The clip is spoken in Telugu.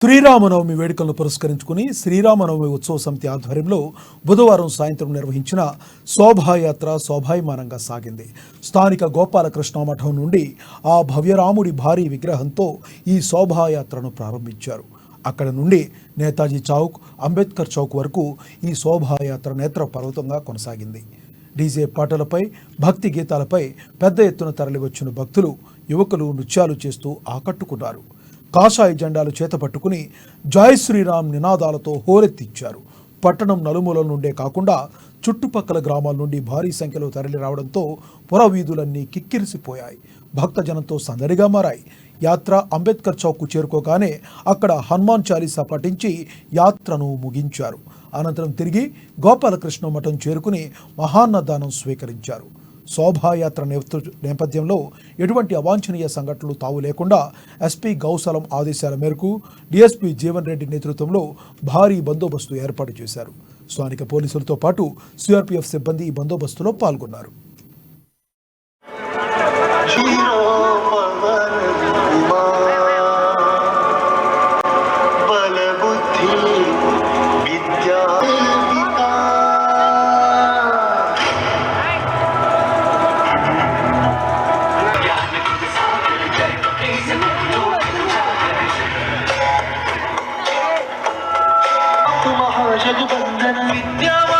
శ్రీరామనవమి వేడుకలను పురస్కరించుకుని శ్రీరామనవమి ఉత్సవ సమితి ఆధ్వర్యంలో బుధవారం సాయంత్రం నిర్వహించిన శోభాయాత్ర శోభాయమానంగా సాగింది. స్థానిక గోపాలకృష్ణ మఠం నుండి ఆ భవ్యరాముడి భారీ విగ్రహంతో ఈ శోభాయాత్రను ప్రారంభించారు. అక్కడ నుండి నేతాజీ చౌక్, అంబేద్కర్ చౌక్ వరకు ఈ శోభాయాత్ర నేత్ర పర్వతంగా కొనసాగింది. డీజే పాటలపై, భక్తి గీతాలపై పెద్ద ఎత్తున తరలివచ్చిన భక్తులు, యువకులు నృత్యాలు చేస్తూ ఆకట్టుకున్నారు. కాషాయ జెండాలు చేతపట్టుకుని జై శ్రీరామ్ నినాదాలతో హోరెత్తిచ్చారు. పట్టణం నలుమూలల నుండే కాకుండా చుట్టుపక్కల గ్రామాల నుండి భారీ సంఖ్యలో తరలి రావడంతో పురవీధులన్నీ కిక్కిరిసిపోయాయి. భక్తజనంతో సందడిగా మారాయి. యాత్ర అంబేద్కర్ చౌక్కు చేరుకోగానే అక్కడ హనుమాన్ చాలీసా పఠించి యాత్రను ముగించారు. అనంతరం తిరిగి గోపాలకృష్ణ మఠం చేరుకుని మహాన్నదానం స్వీకరించారు. శోభాయాత్ర నేపథ్యంలో ఎటువంటి అవాంఛనీయ సంఘటనలు తావు లేకుండా ఎస్పీ గౌసలం ఆదేశాల మేరకు డీఎస్పీ జీవన్ రెడ్డి నేతృత్వంలో భారీ బందోబస్తు ఏర్పాటు చేశారు. స్థానిక పోలీసులతో పాటు సిఆర్పీఎఫ్ సిబ్బంది ఈ బందోబస్తులో పాల్గొన్నారు. महाजगबंधन विद्या